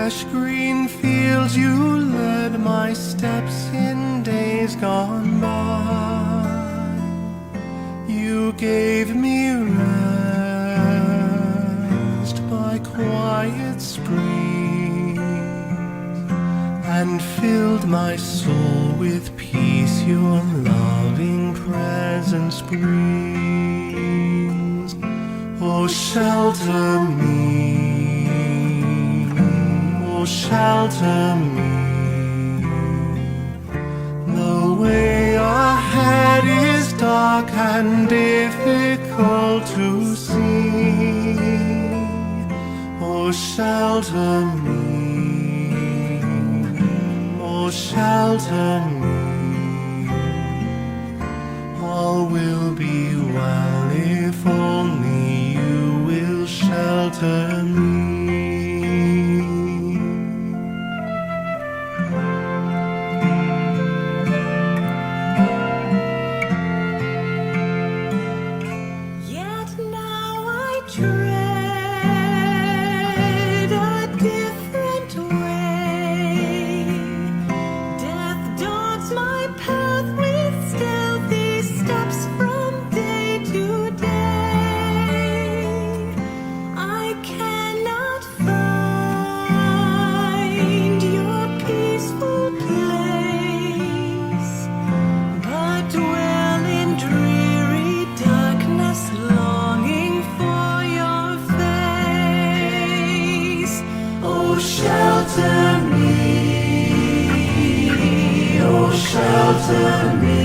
fresh green fields you led my steps in days gone by. You gave me rest by quiet springs and filled my soul with peace. Your loving presence brings. Oh, shelter me, oh, shelter me. The way ahead is dark and difficult to see. Oh, shelter me, oh, shelter me. All will be well if only you will shelter me. Yet now I tread a different way. Death dogs my path with stealthy steps from day to day. I cannot find your peaceful place, but dwell in dreary darkness, longing for your face. Oh, shelter me, oh, shelter me.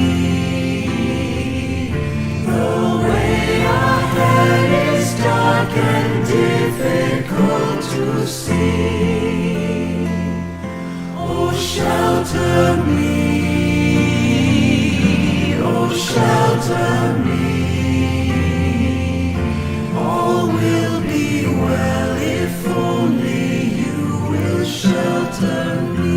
The way ahead is dark and difficult to see. Oh, shelter me, oh, shelter me. All will be well if only you will shelter me.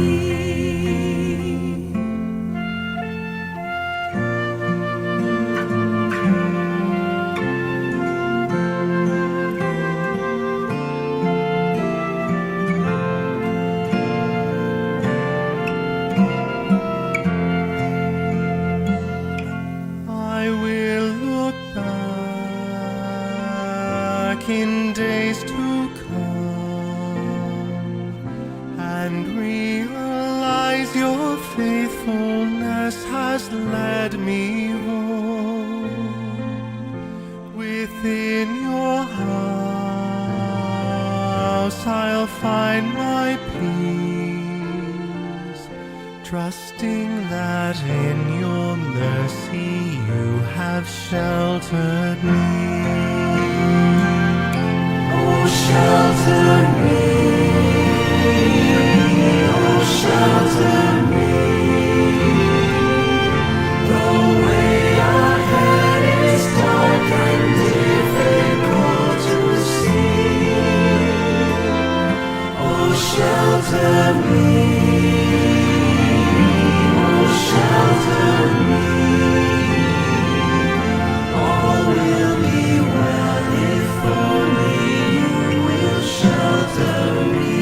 I will look back in days to come and realize your faithfulness has led me home. Within your house I'll find my peace, trusting that in your mercy you have sheltered me. Oh, shelter me, oh, shelter me. The way ahead is dark and difficult to see. Oh, shelter me, oh, shelter me. All will be well if only you will shelter me.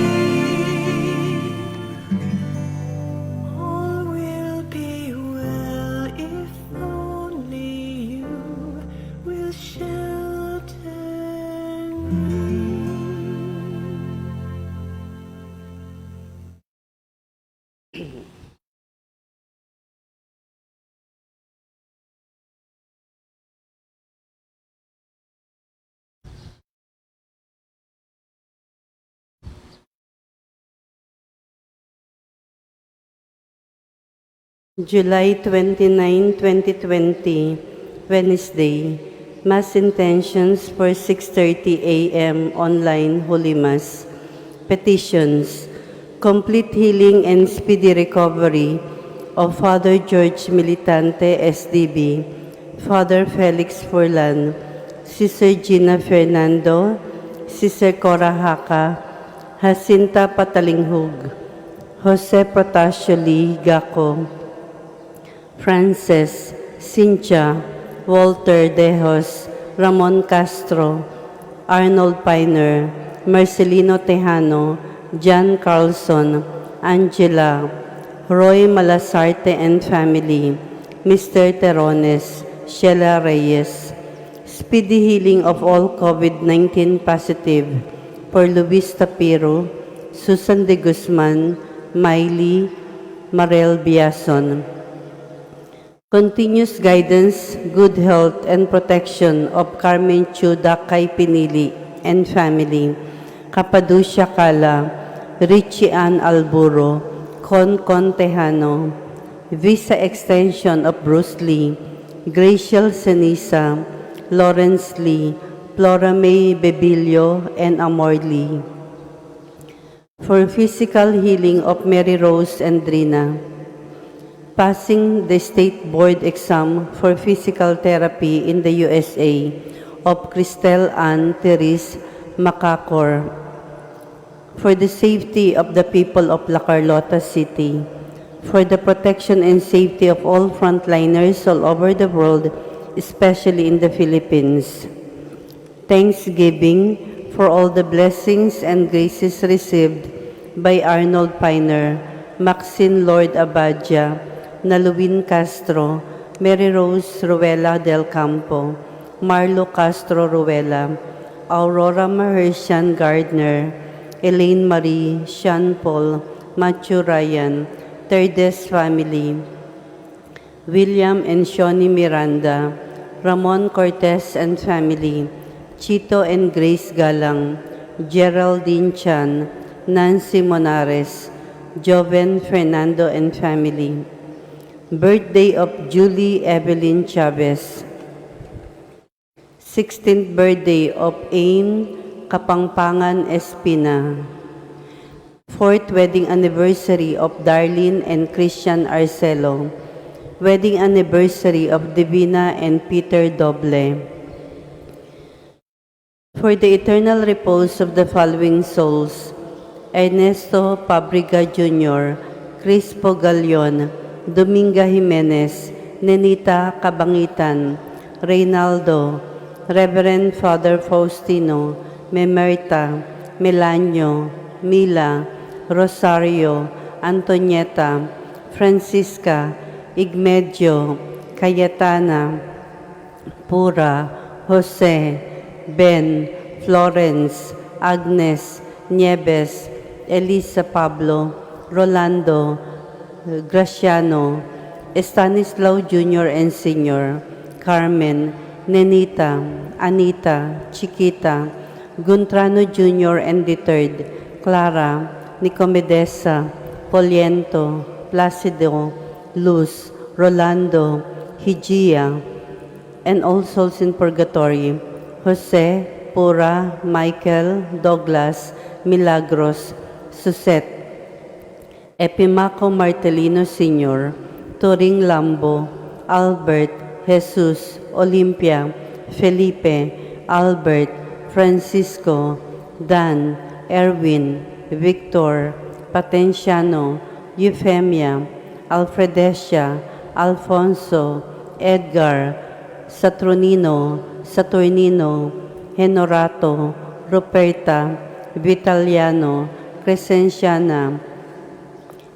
All will be well if only you will shelter me. July 29, 2020, Wednesday. Mass intentions for 6:30 a.m. online Holy Mass. Petitions. Complete healing and speedy recovery of Father George Militante, SDB, Father Felix Furlan, Sister Gina Fernando, Sister Cora Haka, Jacinta Patalinghug, Jose Protasio Lee Gaco, Frances, Cynthia, Walter Dejos, Ramon Castro, Arnold Piner, Marcelino Tejano, John Carlson, Angela, Roy Malasarte and family, Mr. Terones, Sheila Reyes. Speedy healing of all COVID-19 positive for Luis Tapiro, Susan de Guzman, Miley, Marel Biason. Continuous guidance, good health, and protection of Carmen Chuda Kay Pinili and family, Capaducia Cala, Richie Ann Alburo, Con Tejano, visa extension of Bruce Lee, Graciel Senisa, Lawrence Lee, Flora May Bebilio, and Amor Lee. For physical healing of Mary Rose and Drina, passing the state board exam for physical therapy in the USA of Cristel Ann Therese Macacor. For the safety of the people of La Carlota City, for the protection and safety of all frontliners all over the world, especially in the Philippines. Thanksgiving for all the blessings and graces received by Arnold Piner, Maxine Lord Abadia, Naluin Castro, Mary Rose Ruela del Campo, Marlo Castro Ruela, Aurora Mahersian Gardner, Elaine Marie, Sean Paul, Matthew Ryan, Terdes family, William and Shoni Miranda, Ramon Cortez and family, Chito and Grace Galang, Geraldine Chan, Nancy Monares, Joven Fernando and family. Birthday of Julie Evelyn Chavez. 16th birthday of Ain Kapangpangan Espina. 4th wedding anniversary of Darlene and Christian Arcelo. Wedding anniversary of Divina and Peter Doble. For the eternal repose of the following souls: Ernesto Pabriga Jr., Crispo Galion, Dominga Jimenez, Nenita Kabangitan, Reynaldo, Reverend Father Faustino, Memerta, Melanio, Mila, Rosario, Antonieta, Francisca, Igmedio, Cayetana, Pura, Jose, Ben, Florence, Agnes, Nieves, Elisa Pablo, Rolando, Graciano, Stanislao Jr. and Sr., Carmen, Nenita, Anita, Chiquita, Guntrano Jr. and the Third, Clara, Nicomedesa, Poliento, Placido, Luz, Rolando, Higia, and all souls in purgatory: Jose, Pura, Michael, Douglas, Milagros, Susette, Epimaco Martelino Sr., Turing Lambo, Albert, Jesus, Olympia, Felipe, Albert, Francisco, Dan, Erwin, Victor, Patenciano, Euphemia, Alfredesia, Alfonso, Edgar, Saturnino, Henorato, Ruperta, Vitaliano, Crescenciana,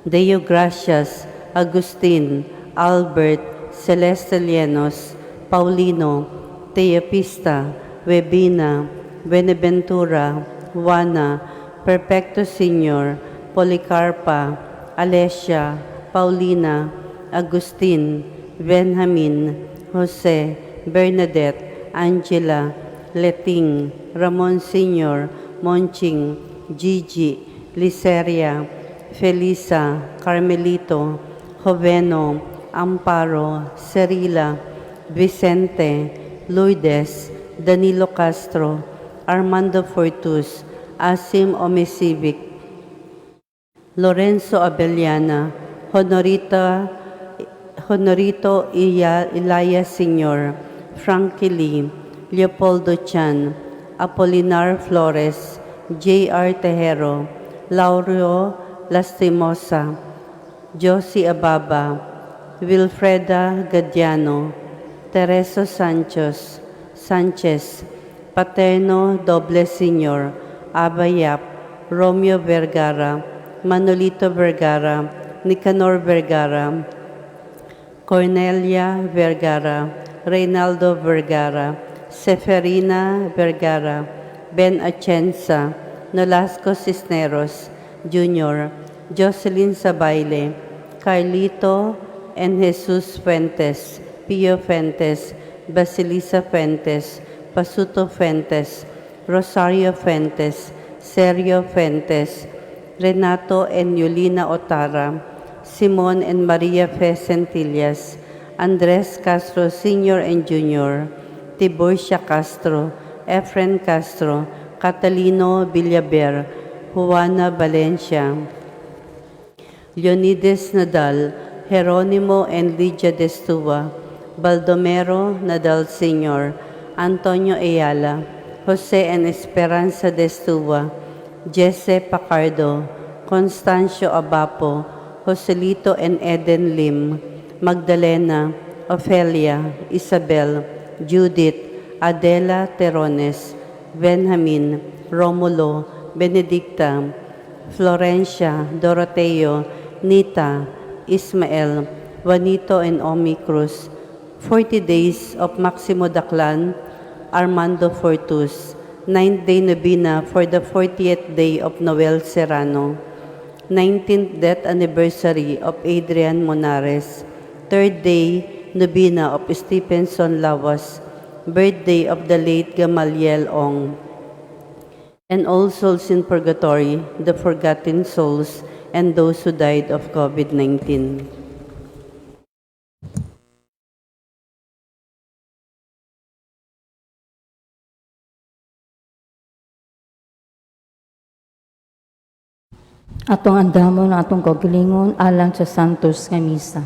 Deo Gracias, Agustin, Albert, Celeste Lienos, Paulino, Teopista, Webina, Beneventura, Juana, Perfecto Senior, Policarpa, Alessia, Paulina, Agustin, Benjamin, Jose, Bernadette, Angela, Leting, Ramon Senior, Monching, Gigi, Liceria, Felisa, Carmelito, Joveno, Amparo, Cerila, Vicente, Lourdes, Danilo Castro, Armando Fortus, Asim Omisivic, Lorenzo Abellana, Honorito Ilaya Sr., Frankie Lee, Leopoldo Chan, Apolinar Flores, J.R. Tejero, Lauro Lastimosa, Josie Ababa, Wilfreda Gadiano, Tereso Sanchez, Paterno Doble Sr., Abayap, Romeo Vergara, Manolito Vergara, Nicanor Vergara, Cornelia Vergara, Reynaldo Vergara, Seferina Vergara, Ben Atienza, Nolasco Cisneros Jr., Jocelyn Sabayle, Carlito and Jesus Fuentes, Pio Fuentes, Basilisa Fuentes, Pasuto Fuentes, Rosario Fuentes, Sergio Fuentes, Renato and Yulina Otara, Simon and Maria Fe Centillas, Andres Castro Sr. and Jr., Tiburcia Castro, Efren Castro, Catalino Villaber, Juana Valencia, Leonides Nadal, Jeronimo and Lydia Destua, Baldomero Nadal Sr., Antonio Ayala, Jose and Esperanza Destua, Jesse Pacardo, Constancio Abapo, Joselito and Eden Lim, Magdalena, Ofelia, Isabel, Judith, Adela Terones, Benjamin, Romulo, Benedicta, Florencia, Doroteo, Nita, Ismael, Juanito and Omi Cruz. 40 days of Maximo Daclan, Armando Fortus. 9th day Novena for the 40th day of Noel Serrano. 19th death anniversary of Adrian Monares. 3rd day Novena of Stephenson Lawas. Birthday of the late Gamaliel Ong. And all souls in purgatory, the forgotten souls, and those who died of COVID-19. Atong andamon ang atong kaugalingon alang sa Santos nga Misa.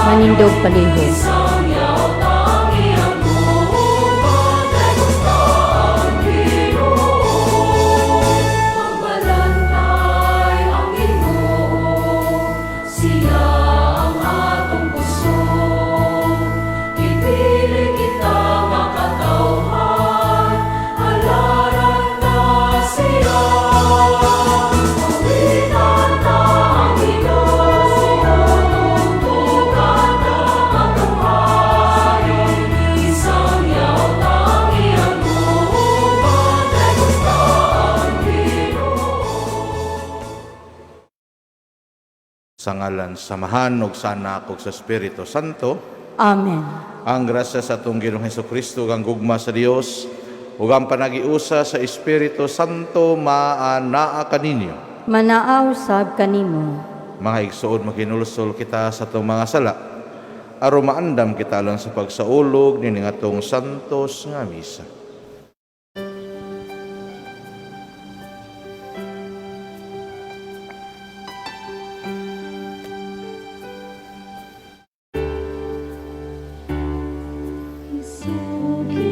Manindog palihog. Sa ngalan samahan ug sana kog sa Espiritu Santo, Amen. ang grasya sa atong Ginoong Hesukristo kang gugma sa Dios ug ang panagiusa sa Espiritu Santo maanaa kaninyo. Manaaw sab kanimo. Mga igsuon makinulsol kita sa atong mga sala aron maandam kita lang sa pagsaulog ni atong santos nga misa. Isugid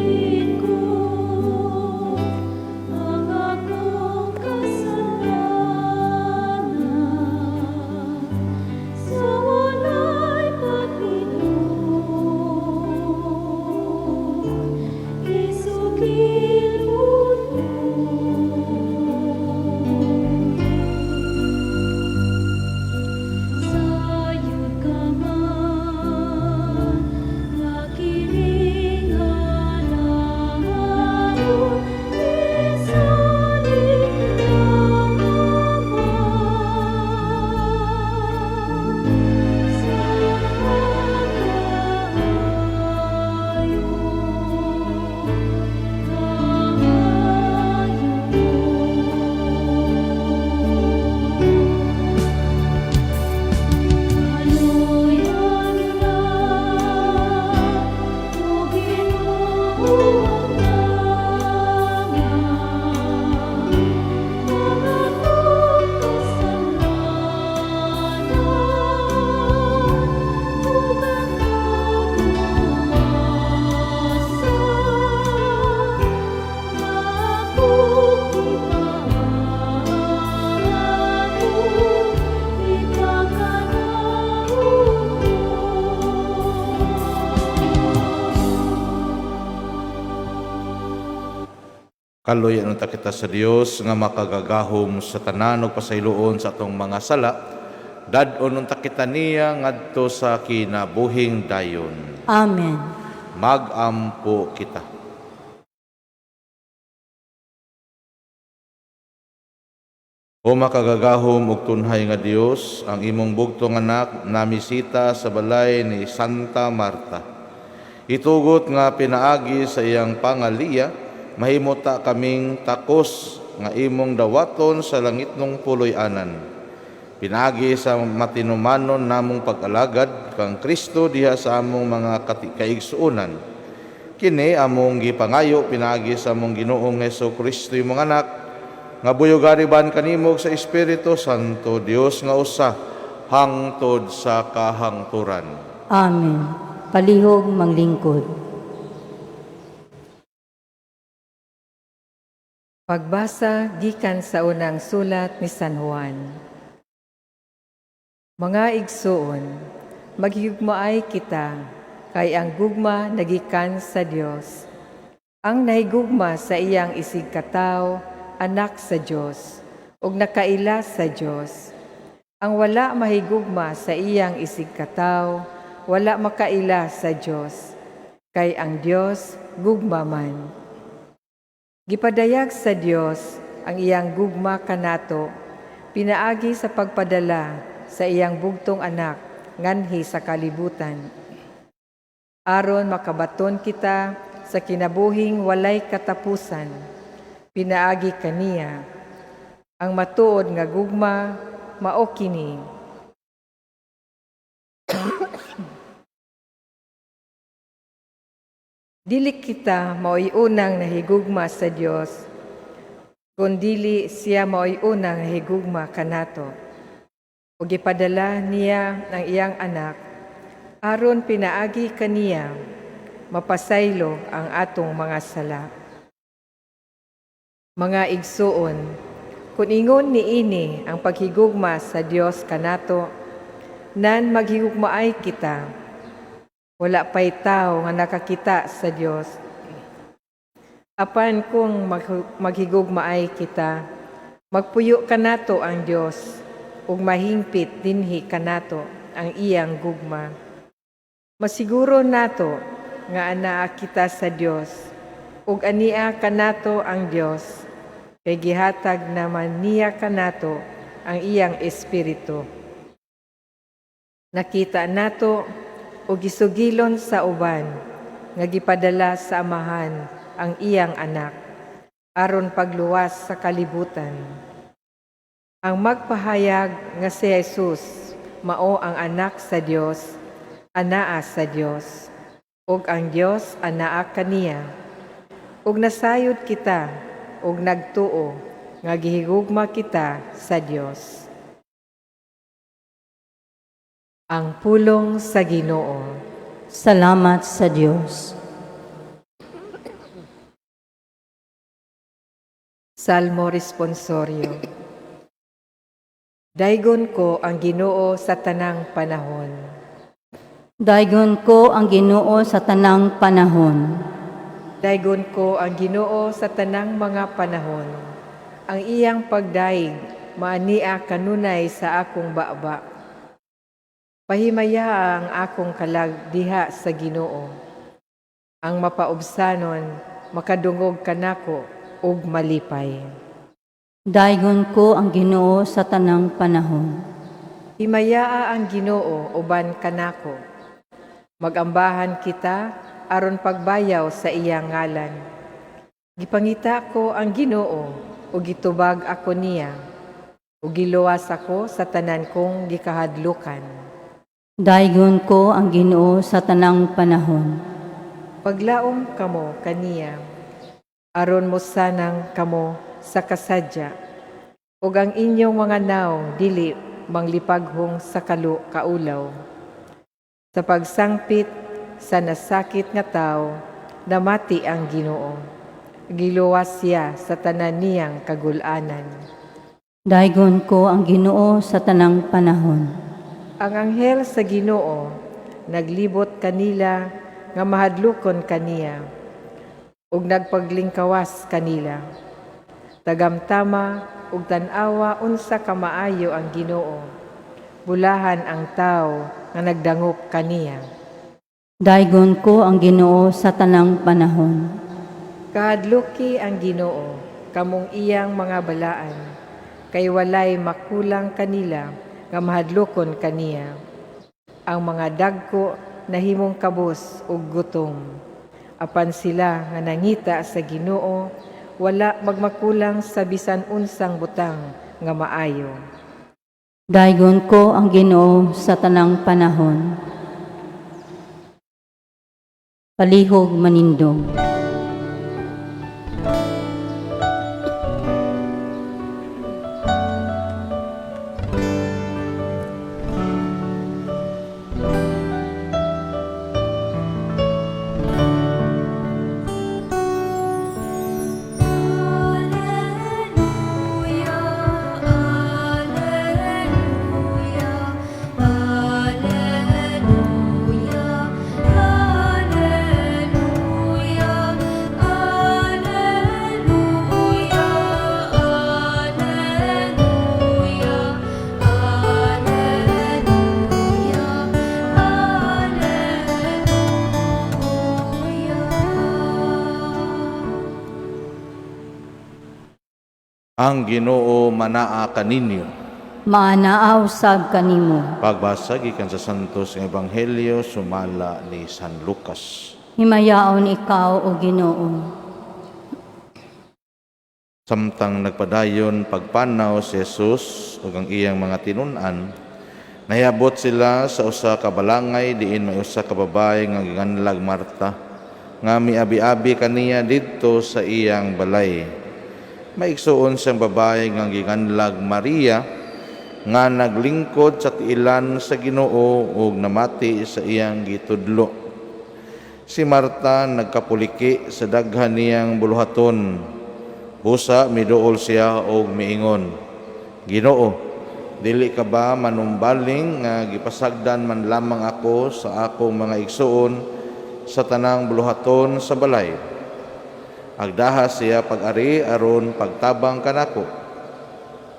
Kaloy ta kita sa Dios nga makagagahom sa tanan ug pasayloon sa atong mga sala. Dad-on ta kita niya ngadto sa kinabuhing dayon. Amen. Magampo kita. O makagagahom ug tunhay nga Dios, ang imong bugtong anak namisita sa balay ni Santa Marta. Itugot nga pinaagi sa iyang pangaliya, mahimota kaming takos nga imong dawaton sa langitnong puloy-anan. Pinagi sa matinumanon namong pag-alagad kang Kristo diha sa among mga kaigsuonan. Kini among gipangayo pinagi sa among Ginoong Hesukristo imong anak, nga buyogariban kanimog sa Espiritu Santo, Dios nga usa, hangtod sa kahangturan. Amen. Palihog manglingkod. Pagbasa gikan sa unang sulat ni San Juan. Mga igsoon, maghigugmaay kita, kay ang gugma nagikan sa Dios. Ang nahigugma sa iyang isig kataw, anak sa Dios, ug nakaila sa Dios. Ang wala mahigugma sa iyang isig kataw, wala makaila sa Dios, kay ang Dios gugma man. Gipadayag sa Dios ang iyang gugma kanato, pinaagi sa pagpadala sa iyang bugtong anak nganhi sa kalibutan. Aron makabaton kita sa kinabuhing walay katapusan, pinaagi kaniya. Ang matuod nga gugma mao kini. Dili kita mao'y unang nahigugma sa Dios, kundili siya mao'y unang nahigugma kanato. Ug gipadala niya ang iyang anak, aron pinaagi kaniya, mapasaylo ang atong mga sala. Mga igsuon, kung ingon niini ang paghigugma sa Dios kanato, nan maghigugmaay kita. Wala pa'y tao nga nakakita sa Dios. Apan kung maghigugmaay kita, magpuyo kanato ang Dios, ug mahingpit dinhi kanato ang iyang gugma. Masiguro nato nga anaa kita sa Dios, ug ania kanato ang Dios, kay gihatag naman niya kanato ang iyang espiritu. Nakita nato o gisugilon sa uban, nga gipadala sa amahan ang iyang anak, aron pagluwas sa kalibutan. Ang magpahayag nga si Jesus, mao ang anak sa Dios, anaa sa Dios, ug ang Dios anaa kaniya. Ug nasayod kita, ug nagtuo, nga gihigugma kita sa Dios. Ang pulong sa Ginoo. Salamat sa Diyos. Salmo Responsorio. Daygon ko ang Ginoo sa tanang panahon. Daygon ko ang Ginoo sa tanang panahon. Daygon ko ang Ginoo sa tanang mga panahon. Ang iyang pagdaig maania kanunay sa akong baba. Pahimaya ang akong kalag diha sa Ginoo. Ang mapaubsanon makadungog kanako ug malipay. Daygon ko ang Ginoo sa tanang panahon. Himayaa ang Ginoo uban kanako. Magambahan kita aron pagbayaw sa iyang ngalan. Gipangita ko ang Ginoo ug gitubag ako niya. Ug giluwas ako sa tanan kong gikahadlukan. Daygon ko ang Ginoo sa tanang panahon. Paglaom kamo kaniya, aron mo sanang kamo sa kasadya, ug ang inyong mga naong dili manglipaghong sa kaulaw. Sa pagsangpit sa nasakit nga tao, namati ang Ginoo. Giluwas siya sa tanan niyang kagulanan. Daygon ko ang Ginoo sa tanang panahon. Ang anghel sa Ginoo naglibot kanila nga mahadlukon kaniya. ug nagpaglingkawas kanila. Tagamtama ug tan-awa unsa ka maayo ang Ginoo. Bulahan ang tao nga nagdangop kaniya. Daigon ko ang Ginoo sa tanang panahon. Kahadluki ang Ginoo, kamong iyang mga balaan, kay walay makulang kanila nga mahadlokon kaniya. Ang mga dagko nahimong kabus ug gutom. Apan sila nga nangita sa Ginoo, wala magmakulang sa bisan unsang butang nga maayo. Daigon ko ang Ginoo sa tanang panahon. Palihog manindog. Ang Ginoo manaa kaninyo. Maanaaw sab kanimo. Pagbasa gikan sa Santos nga Ebanghelyo sumala ni San Lucas. Himayaon ikaw o Ginoo. Samtang nagpadayon pagpanaw si Jesus ug ang iyang mga tinun-an, nayabot sila sa usa ka balangay diin may usa ka babae nga giganlag Marta, nga miabi-abi kaniya didto sa iyang balay. Maigsuon siyang babae nga giganlag Maria, nga naglingkod sa tiilan sa Ginoo ug namati sa iyang gitudlo. Si Marta nagkapuliki sa daghan niyang buluhaton. Busa miduol siya og miingon, Ginoo, dili ka ba manumbaling nga gipasagdan man lamang ako sa akong mga igsuon sa tanang buluhaton sa balay? Agdahas siya pag-ari aron pagtabang kanako.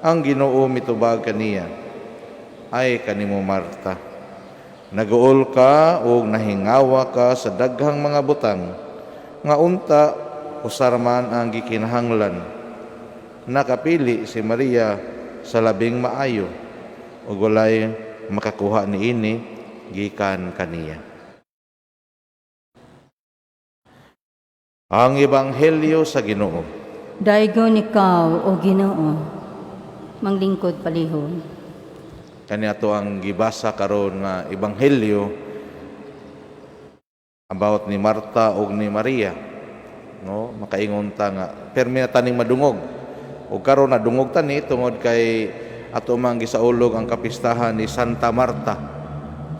Ang Ginoo mitubag kaniya, ay kanimo Marta, naguol ka o nahingawa ka sa daghang mga butang, nga unta usarman ang gikinahanglan. Nakapili si Maria sa labing maayo, ug walay makakuha niini gikan kaniya. Ang Ebanghelyo sa Ginoo. Daigon ikaw o Ginoo. Manglingkod palihog. Kani ato ang gibasa karon nga Ebanghelyo about ni Marta ug ni Maria. No, makaingon ta nga permi na taning madungog. Ug karon nadungog tani tungod kay ato mang gisaulog ang kapistahan ni Santa Marta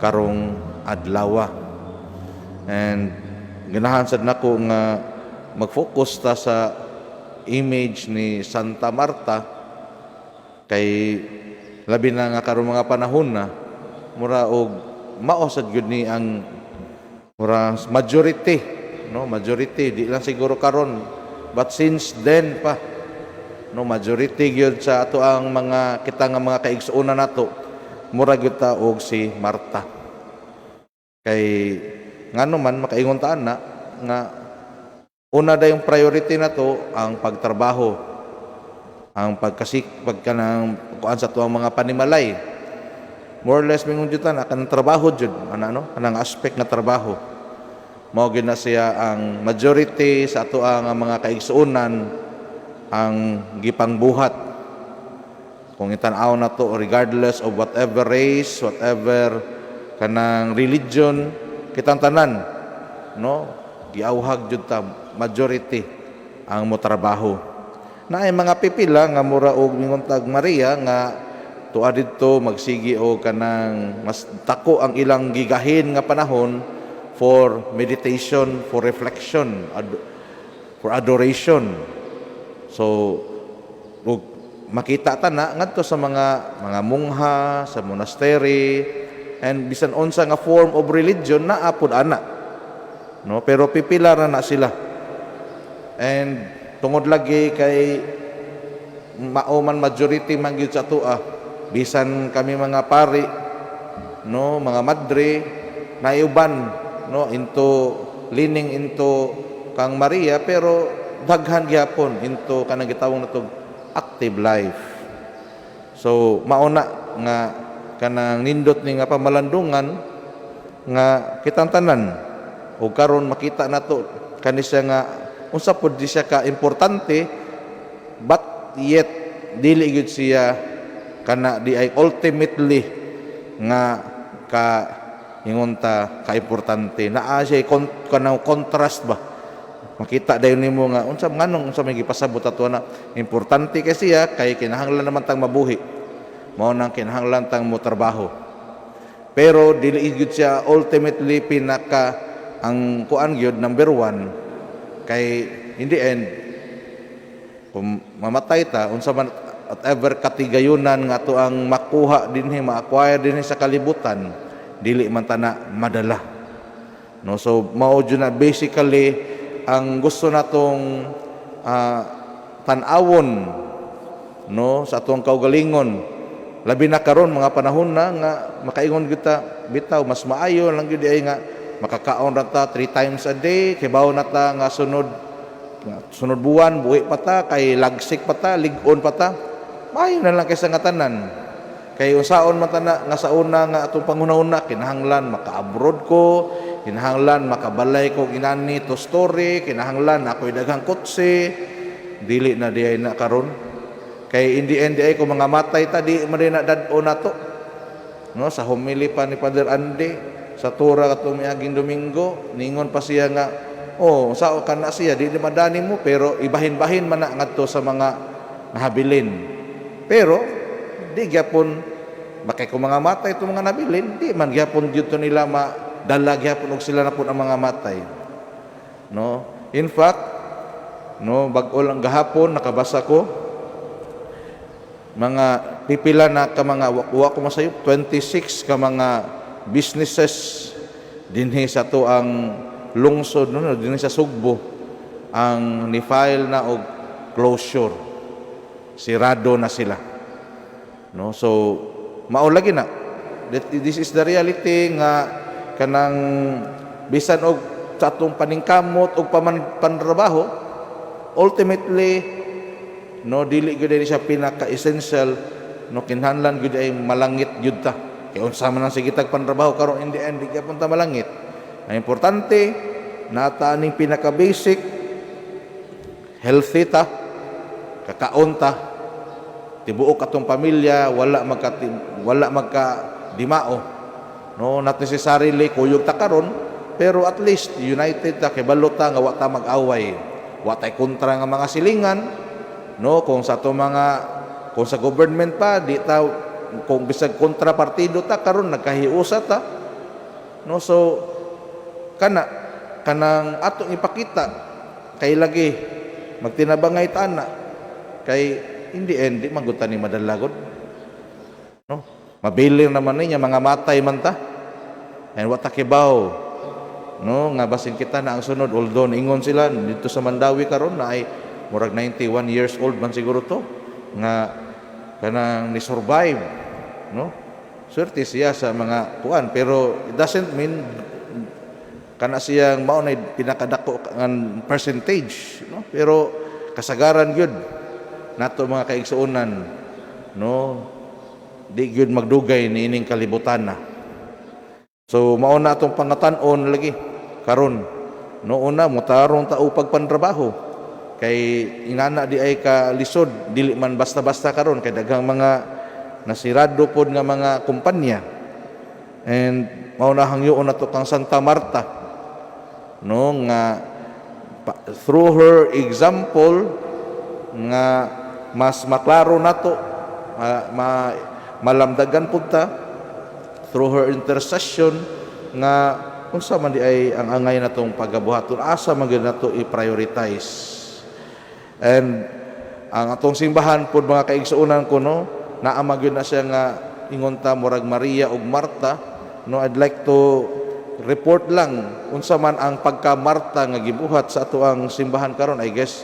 karong adlaw. And ganahan sad nako nga mag-focus ta sa image ni Santa Marta kay labi na nga karon mga panahon na mura og mao sad gyud ni ang mura majority, no, majority di lang siguro karon but since then pa, no, majority gyud sa ato ang mga kita nga mga kaigsuonan nato mura gyud ta og si Marta. Kay ngano man makaingon ta na nga una dayong priority na to ang pagtrabaho, ang pagkanang kuan sa tuang mga panimalay. More or less mingon jud ta na kanang trabaho jud ano kanang aspect na trabaho. Mao gyud na siya ang majority sa ato ang mga kaigsuonan ang gipangbuhat. Kung itan-aw na to regardless of whatever race, whatever kanang religion, kitang tanan, no, giawhag jud ta majority ang motrabaho. Na ay mga pipila nga mura og minguntag Maria nga tuwa didto magsigi og kanang mas dako ang ilang gigahin nga panahon for meditation, for reflection, for adoration. So ug makita ta na ngadto sa mga mungha sa monastery and bisan unsa nga form of religion na apod ana, no, pero pipila na sila And tungod lagi kay mauman majority man gyud sa tua, bisan kami mga pari, no, mga madre naiuban, no, leaning into kang Maria, pero daghan gyapon into kanang gitawag nato active life. So mauna nga kanang nindot ni nga pamalandungan nga kitang tanan, ug karon makita nato kani siya nga unsa pud di siya ka importante, but yet dili gyud siya kana di ay ultimately nga ka ingonta ka importante. Naa siya kanang contrast ba, makita dayon nimo nga unsa may gipasabot ato na importante kay siya, kay kinahanglan naman tang mabuhi, mao nang kinahanglan tang mo trabaho, pero dili gyud siya ultimately pinaka ang kuan gyud number one. Kay in the end kung mamatay ta, unsa man at ever katigayunan nga to ang makuha dinhi, ma-acquire dinhi sa kalibutan, dili man ta na madala, no. So mao jud na basically ang gusto natong tan-awon, no, sa atong kaugalingon, labi na karon mga panahon na nga makaingon kita bitaw mas maayo lang gyud ay nga makakaon ra ta 3 times a day, kay bawo na ta nga sunod buwan buhi pa ta, kay lagsik pa ta, lig-on pa ta, maayo na lang kaysa nga tanan. Kay unsaon man ta na nga sa una nga atong panghuna-una, kinahanglan maka-abroad ko, kinahanglan makabalay ko inani to story, kinahanglan ako'y daghang kotse, dili na diay na karon. Kay in the end ay ko mga matay ta, di man na dad-o nato, no. Sa homily pa ni Father Andy sa tura katong miaging Domingo, ningon pa siya nga, oh, sao ka na siya, di madani mo, pero ibahin-bahin man na ngadto sa mga nahabilin. Pero di gyapon bakay ko mga matay itong mga nabilin, di man gyapon dito nila madala gyapon og sila na po ang mga matay, no. In fact, no, bag-o lang gahapon nakabasa ko mga pipila na ka mga wa ko masayo 26 ka mga businesses dinhi sa to ang lungsod, no, dinhi sa Sugbo ang ni-file na og closure, sirado na sila, no. So mao lagi na, this is the reality nga kanang bisan og sa atong paningkamot og pantrabaho, ultimately, no, dili gyud siya pinaka essential, no, kinahanglan gyud ay malangit gyud ta. Kaya unsa man ang sigitag pantrabaho karon in the end di gyapon ta malangit. Ang importante nata aning pinaka basic, healthy ta, kakaon ta, tibuok atong pamilya, wala magka dimao, no. Not necessarily kuyog ta karon, pero at least united ta, kay balo ta nga wa ta mag-away, wa tay kontra nga mga silingan, no. Kung sa government pa di ta, kung bisag kontrapartido ta karon nagkahiusa ta, no. So kanang atong ipakita kay lagi magtinabangay ta na, kay in the end di man gud ta ni madalagod, no. Mabiling naman niya mga matay man ta, and what takibaw, no, nga basin kita na ang sunod, although ingon sila dito sa Mandawi karon na ay murag 91 years old man siguro to nga kanang ni survive, no. Swerte siya sa mga kuan, pero it doesn't mean kana siyang mao na pinakadako ang percentage, no. Pero kasagaran gyud nato mga kaigsuonan, no, di gyud magdugay ni ining kalibutan na. So mao na atong pangatan-on lagi karon, no. Una mutarong ta upag pantrabaho, kay inana di ay ka lisod, dili man basta-basta karon, kay daghang mga nasirado pod nga mga kumpanya. And mao na hangyoon nato kang Santa Marta, no, nga through her example nga mas maklaro nato, malamdagan pud ta through her intercession nga unsa man di ay ang angay natong pagabuhaton, asa man gyud nato i-prioritize. And ang atong simbahan pod mga kaigsuonan ko, no, naamag yun na siya nga ingon ta murag Maria ug Marta, no. I'd like to report lang unsa man ang pagka-Marta nga gibuhat sa ato ang simbahan karon. I guess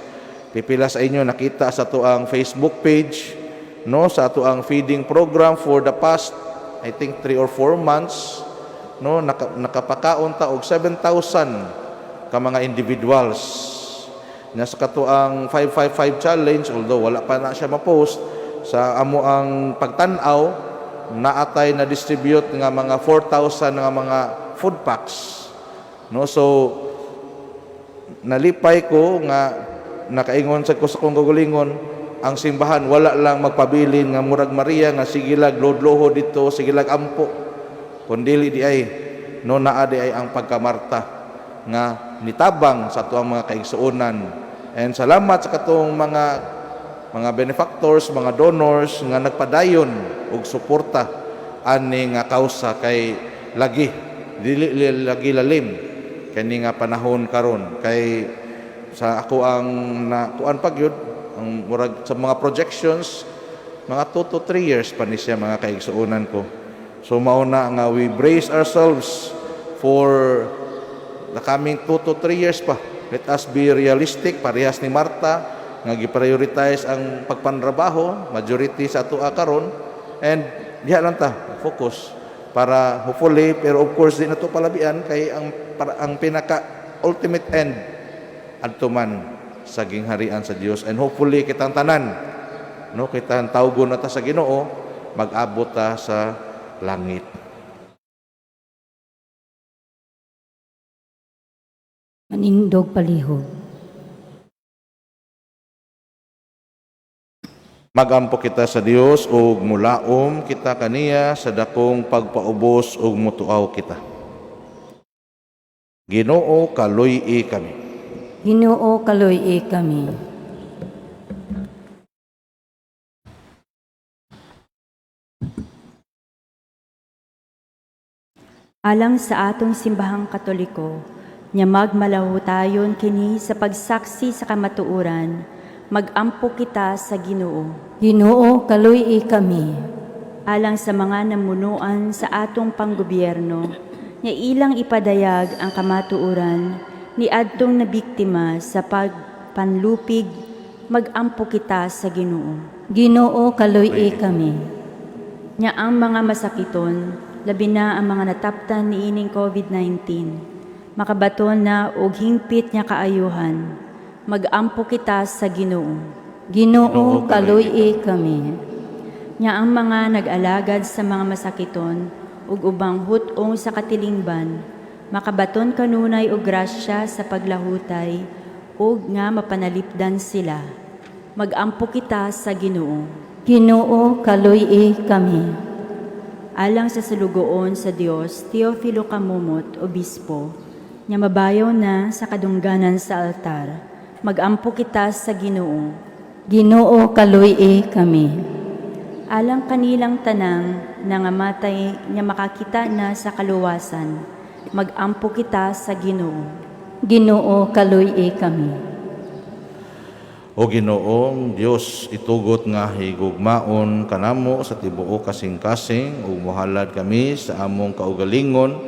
pipila sa inyo nakita sa ato ang Facebook page, no, sa ato ang feeding program for the past I think 3 or 4 months, no, nakapakaon ta og 7,000 ka mga individuals na sa kato ang 555 challenge, although wala pa na siya ma-post sa amo ang pagtan-aw, naatay na distribute nga mga 4,000 nga mga food packs, no. So nalipay ko nga nakaingon sa ko sa kong kagalingon, ang simbahan wala lang magpabilin nga murag Maria nga sigilag lodloho dito, sigilag ampo, kundili di ay no naa di ay ang pagka-Marta nga nitabang sa ato ang mga kaigsuonan. And salamat sa katong mga benefactors, mga donors nga nagpadayon og suporta ani nga kausa kay lagi dili lagi lalim kani nga panahon karon. Kay sa ako ang nakuan pagyud ang murag sa mga projections mga 2 to 3 years pa ni siya mga kaigsuonan ko. So mao na nga we brace ourselves for the coming 2 to 3 years pa. Let us be realistic, parehas ni Marta nga gi-prioritize ang pagpanrabaho, majority sa ato karon, and diha lang ta focus para hopefully, pero of course di na to palabian kay ang pinaka ultimate end adto man sa gingharian sa Dios, and hopefully kitang tanan, no, kitang tawgon na ta sa Ginoo, mag-abot ta sa langit. Manindog palihog. Magampo kita sa Dios ug mulaom kita kaniya sa dakong pagpaubos ug mutuaw kita. Ginoo kaluy-i kami. Ginoo kaluy-i kami. Alang sa atong simbahang Katoliko, nya magmalahutayon kini sa pagsaksi sa kamatuoran, magampo kita sa Ginoo. Ginoo kaluy-i kami. Alang sa mga namunuan sa atong panggobyerno, nya ilang ipadayag ang kamatuoran ni adtong nabiktima sa pagpanlupig, magampo kita sa Ginoo. Ginoo kaluy-i kami. Nya ang mga masakiton, labi na ang mga nataptan ni ining COVID-19, makabaton na og hingpit nya kaayuhan, magampo kita sa Ginoo. Ginoo kaluy-i kami. Nya ang mga nag-alagad sa mga masakiton ug ubang hut-ong sa katilingban, makabaton kanunay og grasya sa paglahutay ug nga mapanalipdan sila, magampo kita sa Ginoo. Ginoo kaluy-i kami. Alang sa salugoon sa Dios, Teofilo Kamumot, Obispo, nya mabayaw na sa kadungganan sa altar, magampo kita sa Ginoo. Ginoo kaluy-i kami. Alang kanilang tanang nangamatay nya makakita na sa kaluwasan, magampo kita sa Ginoo. Ginoo kaluy-i kami. O Ginoong Dios, itugot nga higugmaon kanamo sa tibuok kasing-kasing ug mohalad kami sa among kaugalingon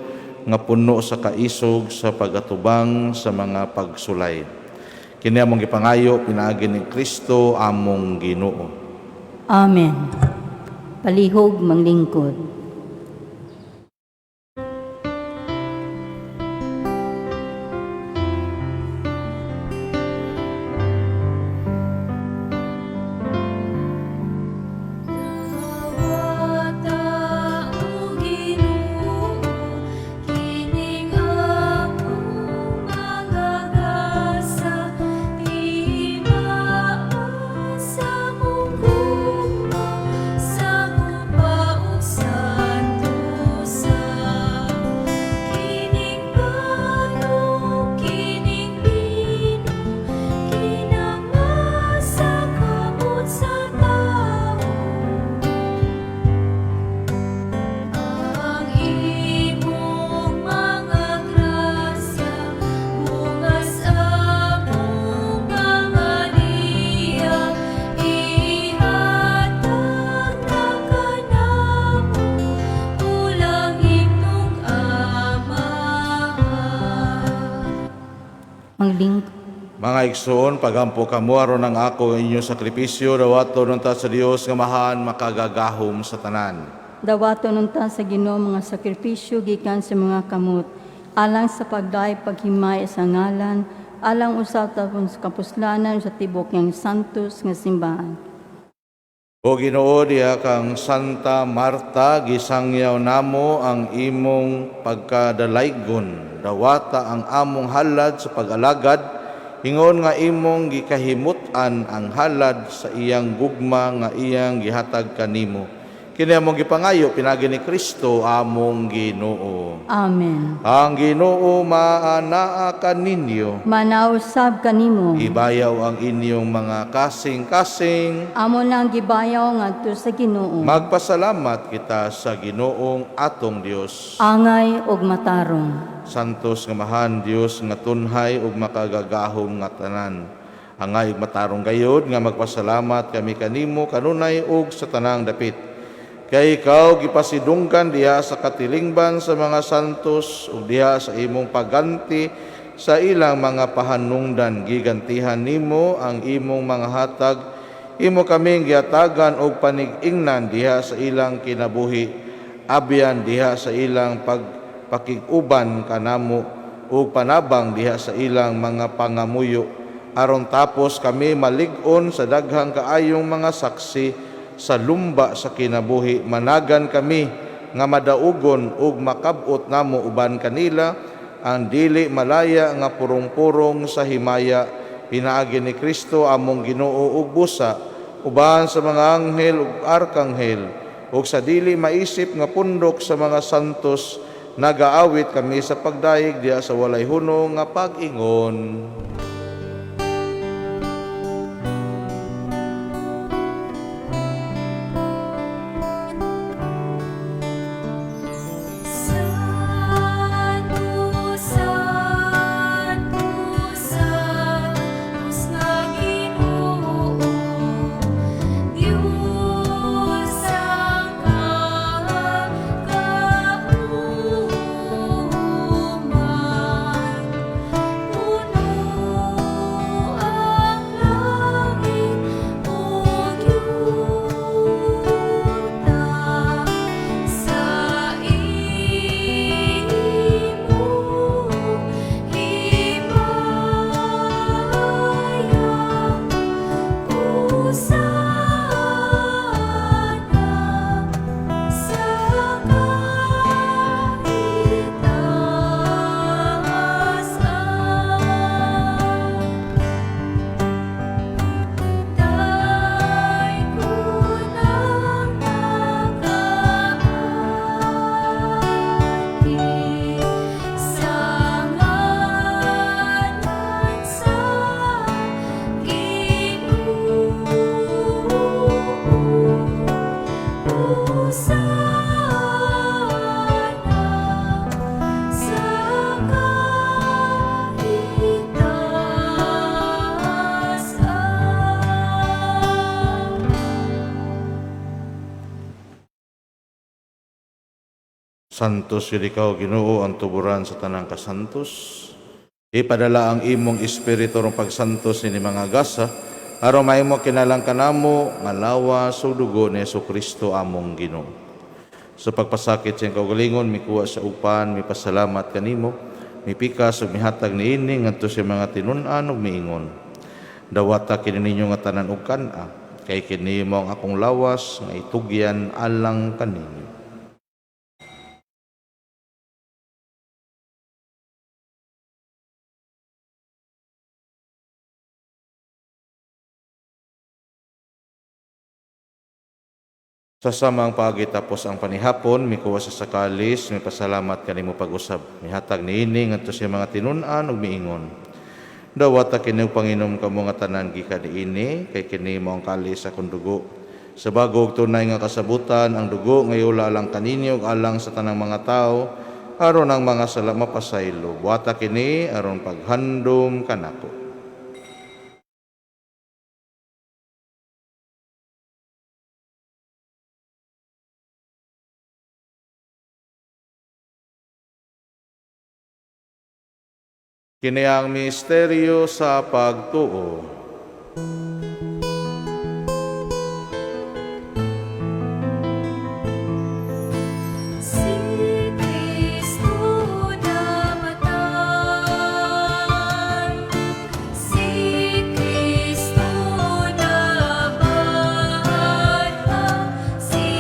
nga puno sa kaisog sa pagatubang sa mga pagsulay. Kini among gipangayo pinaagi ni Kristo among Ginoo. Amen. Palihog manglingkod. Sa ling Mga igsoon, pagampo kamo aron ang ako inyong sakripisyo dawato nunta sa Dios nga mahan makagagahom sa tanan. Dawato nunta sa Ginoo mga sakripisyo gikan sa mga kamot, alang sa pagday paghimay sa ngalan, alang usab tapon sa kapuslanan sa tibok ng santos nga simbahan. O Ginoo, diha kang Santa Marta, gisangyaw namo ang imong pagkadalaygon. Dawata ang among halad sa pag-alagad, ingon nga imong gikahimutan ang halad sa iyang gugma nga iyang gihatag kanimo. Kini among gipangayo pinagi ni Kristo among Ginoo. Amen. Ang Ginoo maanaa kaninyo. Manausab kanimo. Ibayaw ang inyong mga kasing-kasing. Amo nang gibayaw ngadto sa Ginoo. Magpasalamat kita sa Ginoong atong Dios. Angay ug matarong. Santos nga mahan Dios nga tunhay ug makagagahom nga tanan. Angay ug matarong gayod nga magpasalamat kami kanimo kanunay ug sa tanang dapit. Kay ikaw gipasidunggan diha sa katilingban sa mga santos ug diha sa imong pagganti sa ilang mga pahanungdan gigantihan nimo ang imong mga hatag. Imo kaming giatagan og panig-ingnan diha sa ilang kinabuhi, abyan diha sa ilang pagpakig-uban kanamo ug panabang diha sa ilang mga pangamuyo, aron tapos kami malig-on sa daghang kaayong mga saksi sa lumba sa kinabuhi. Managan kami nga madaugon ug makabot namo uban kanila ang dili malaya nga purong-purong sa himaya, pinaagi ni Kristo among Ginoo ug busa uban sa mga anghel ug arkanghel ug sa dili maisip nga pundok sa mga santos. Nagaawit kami sa pagdayeg diha sa walay hunong nga pag-ingon. Santos yun ikaw, Ginoo, ang tuburan sa tanang kasantos. Ipadala ang imong espiritu ng pagsantos ni mga gasa, aron mahimo kinalang kanamo nga lawas ug dugo ni Jesucristo among Ginoo. Sa pagpasakit sa kaugalingon, mikuha sa upan, mipasalamat kanimo, mipikas ug mihatag niini ngadto sa mga tinun-an ug miingon. Dawata kini ninyo nga tanan ug kan-a, kay kini mo ang akong lawas nga itugyan alang kaninyo. Sa samang pagitapos ang panihapon, mikuha sa sakalis, may pasalamat kanimo pag-usab. Mihatag niini ngadto sa mga tinun-an ug miingon. Dawata kini Panginom kamo nga tanan gikan niini, kay kini mo ang kalis sa akong dugo. Sa bagog tunay nga kasabutan, ang dugo nga iula alang kaninyo ug alang sa tanang mga tao, aron ang mga sala mapasaylo. Buhata kini aron paghandom kanako. Kiniyang misteryo sa pagtuo. Si Kristo namatay, si Kristo nabuhay, si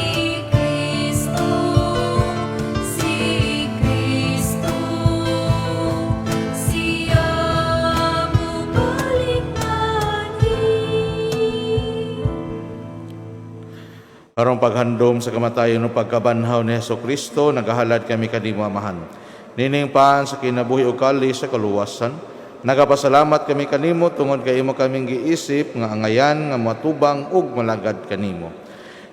Kristo, siya mubalik lagi. Karong paghandom sa kamatayon o pagkabanhaw ni Hesus Kristo, nagahalad kami kanimo amahan. Nining paan sa kinabuhi o kali sa kaluwasan, nagapasalamat kami kanimo tungod kay imo kaming giisip nga angayan nga matubang ug malagad kanimo.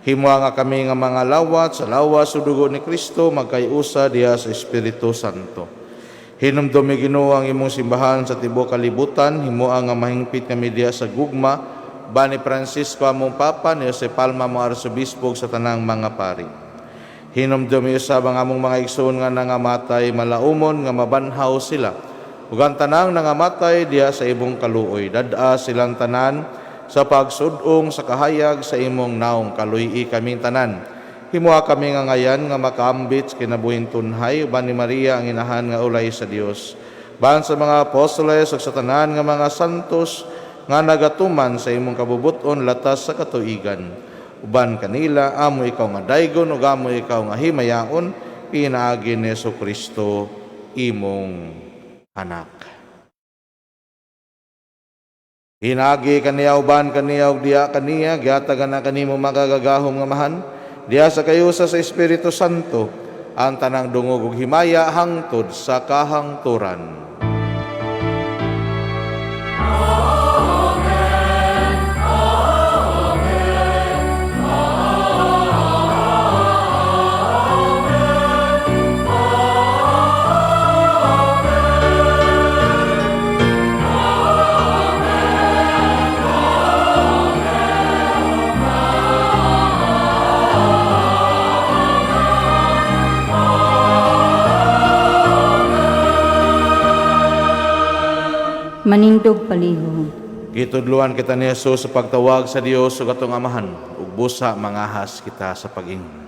Himua nga kami nga mga lawat sa lawas sa dugo ni Kristo magkayusa diha sa Espiritu Santo. Hinumdumi Ginoo ang imong simbahan sa tibuok kalibutan, himua nga mahingpit kami diha sa gugma ba ni Francisco among Papa, ni Jose Palma mo Arsobispo sa tanang mga pari. Hinumdumi usab ang among mga igsoon nga nangamatay, malaumon nga mabanhaw sila. Ug ang tanang nangamatay diha sa ibong kaluoy, dad-a silang tanan sa pagsudong sa kahayag sa imong naong kaluyi kaming tanan. Himua kami nga ngayan nga makaambit sa kinabuhing tunhay, uban ni Maria ang inahan nga ulay sa Dios. Ban sa mga apostoles ug sa tanan nga mga santos nga nagatuman sa imong kabubuton latas sa katuigan. Uban kanila, amo ikaw nga daygon ug amo ikaw nga himayaon, pinaagi ni Hesus Kristo imong anak. Hinagi kaniya uban kaniya ug diha kaniya, giatagan na kanimo magagagahom nga mahan, diha sa kayusa sa Espiritu Santo, ang tanang dungog ug himaya hangtod sa kahangturan. Manindog palihog. Gitudluan kita ni Jesus sa pagtawag sa Dios ug atong amahan, ug busa mangahas kita sa pag-ingon.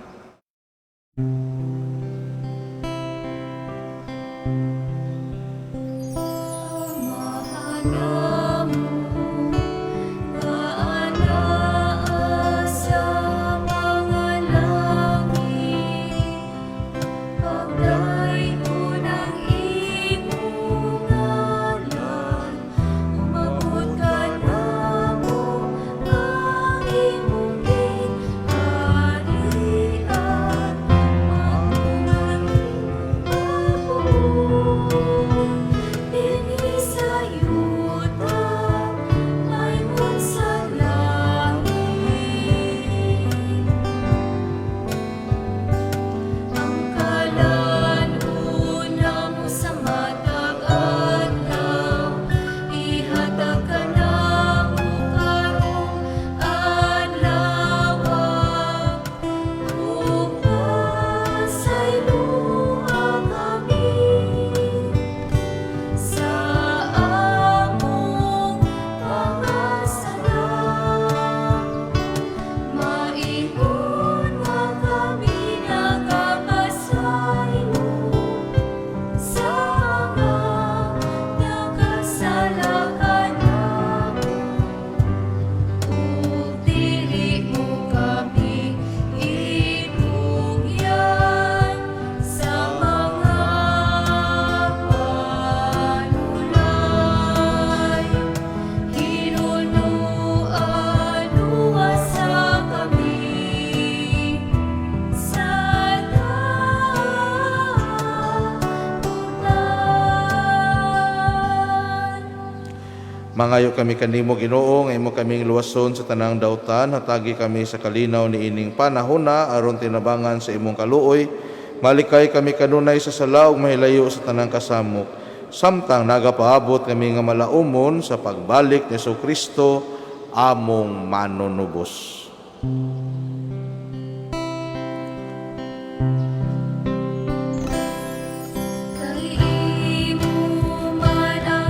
Mangayo kami kanimo Ginoo, nga imo kaming luwason sa tanang dautan, hatagi kami sa kalinaw ni ining panahona aron tinabangan sa imong kaluoy. Malikay kami kanunay sa sala ug mahilayo sa tanang kasamok. Samtang nagapaabot kami nga malaumon sa pagbalik ni Hesus Kristo among manunubos. Kay imo man ang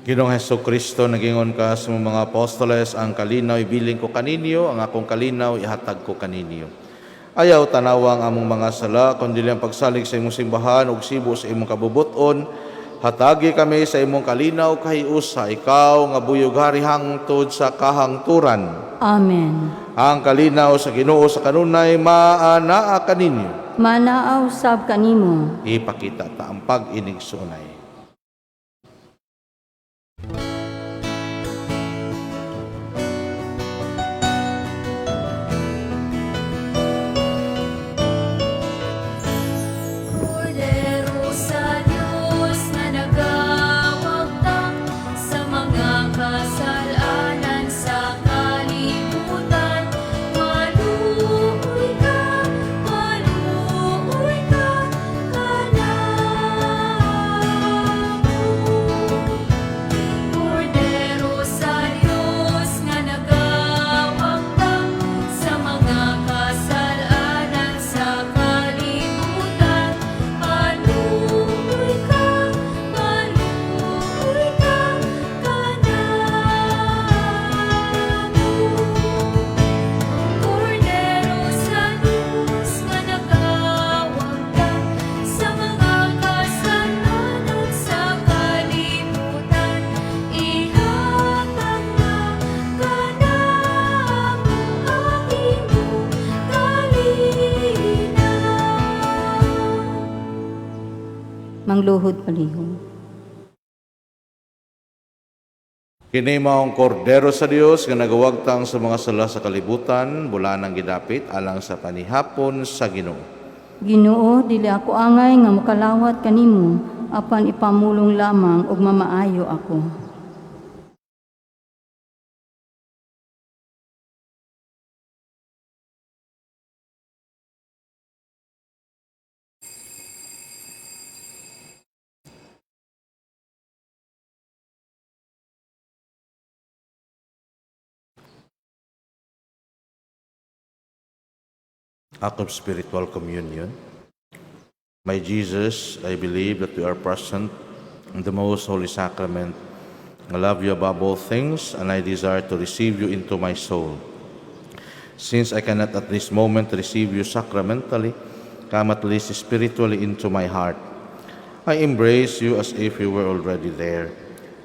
Ginoong Hesus Kristo, nagingon ka sa mga apostoles, ang kalinaw ibiling ko kaninyo, ang akong kalinaw ihatag ko kaninyo. Ayaw tanawang among mga sala, kundi ang pagsalig sa imong simbahan ug sibo sa imong kabubuton. Hatagi kami sa imong kalinaw kahiusa, ikaw nga buyog hari hangtod sa kahangturan. Amen. Ang kalinaw sa Ginoo sa kanunay maanaa kaninyo. Manaaw sab kanimo. Ipakita ta ang pag-inigsunay. Kordero sa Diyos na nagawagtang sa mga kasalanan sa kalibutan. Maluoy ka Kordero sa Diyos nga nagawagtang sa mga kasalanan sa kalibutan. Maluoy ka Kordero sa Diyos nga nagawagtang sa mga kasalanan sa kalibutan. Ihatag na kanamo ang imong kalinaw. Mangluhod palihog. Kini maong kordero sa Dios nga nagawagtang sa mga sala sa kalibutan, bulanang gidapit alang sa panihapon sa Ginoo. Ginoo, dili ako angay nga makalawat kanimo, apan ipamulong lamang ug mamaayo ako. Act of spiritual communion. My Jesus, I believe that you are present in the most holy sacrament. I love you above all things, and I desire to receive you into my soul. Since I cannot at this moment receive you sacramentally, come at least spiritually into my heart. I embrace you as if you were already there,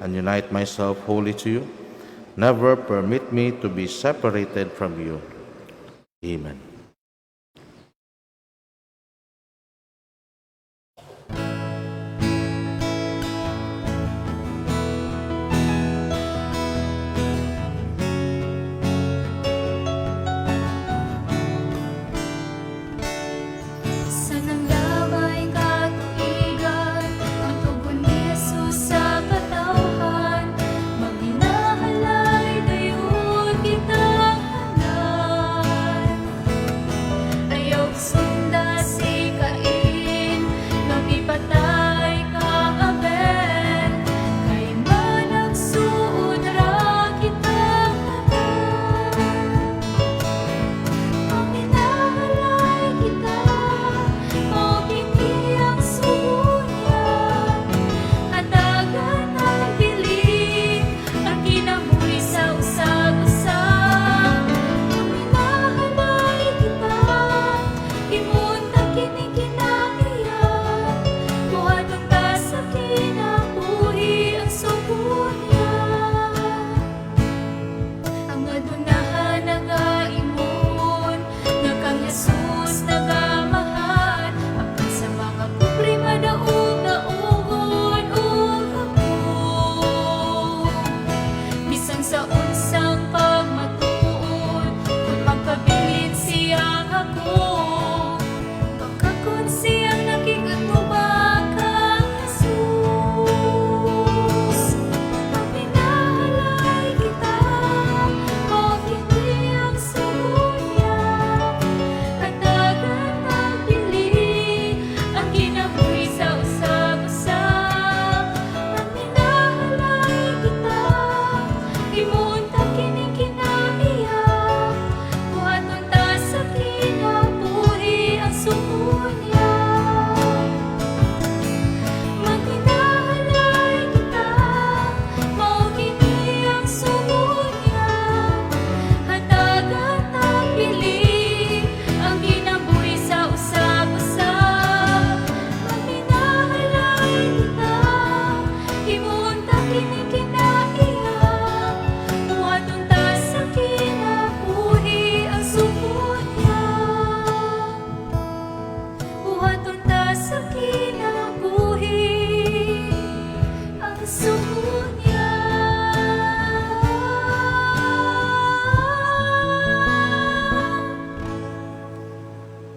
and unite myself wholly to you. Never permit me to be separated from you. Amen. Sa nanglamay katuigan, ang tugon ni Jesus sa katawhan, maginahalay dayon kitang hanan.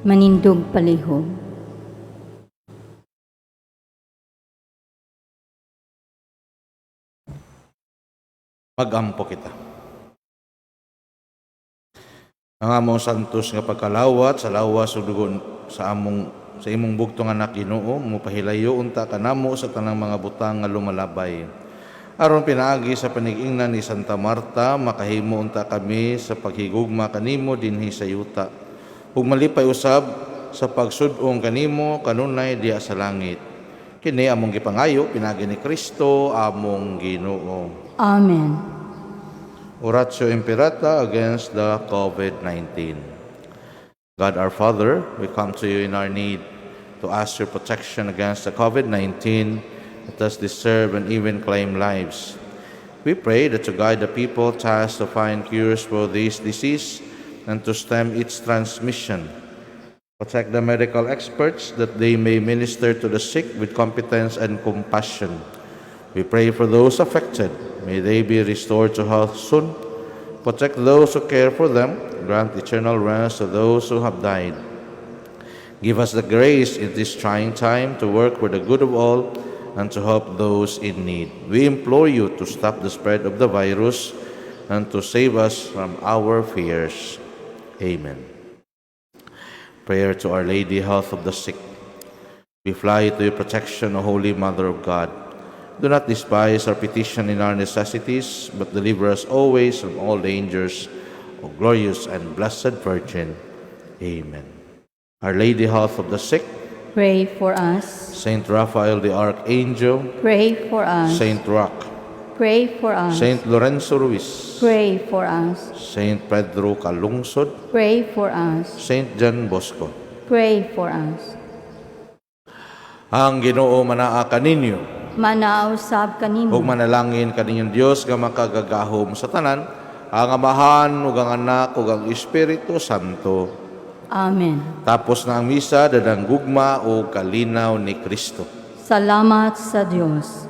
manindog palihog. Magampo kita. Ang among santos nga pagkalawat sa lawas ug dugon sa imong bugtong anak Ginoo, mopahilayo unta kanamo sa tanang mga butang nga lumalabay. Aron pinaagi sa panig-ingnan ni Santa Marta, makahimo unta kami sa paghigugma kanimo dinhi sa yuta. Ug malipay usab sa pagsud-ong kanimo kanunay diha sa langit. Kini among gipangayo pinaagi ni Kristo among Ginoo. Amen. Oratio Imperata against the COVID-19. God our Father, we come to you in our need to ask your protection against the COVID-19 that does disturb and even claim lives. We pray that you guide the people tasked to find cures for this disease and to stem its transmission. Protect the medical experts that they may minister to the sick with competence and compassion. We pray for those affected. May they be restored to health soon. Protect those who care for them. Grant eternal rest to those who have died. Give us the grace in this trying time to work for the good of all and to help those in need. We implore you to stop the spread of the virus and to save us from our fears. Amen. Prayer to Our Lady, Health of the Sick. We fly to your protection, O Holy Mother of God. Do not despise our petition in our necessities, but deliver us always from all dangers, O glorious and blessed Virgin. Amen. Our Lady, Health of the Sick. Pray for us. Saint Raphael the Archangel. Pray for us. Saint Roch. Pray for us. Saint Lorenzo Ruiz. Pray for us. Saint Pedro Calungsod. Pray for us. Saint John Bosco. Pray for us. Ang Ginoo manaa kaninyo. Manausab kanimo. Ug manalangin kaninyong Dios nga makagagahom sa tanan, ang Amahan ug ang Anak ug ang Espiritu Santo. Amen. Tapos na ang misa, dadang gugma o kalinaw ni Kristo. Salamat sa Diyos.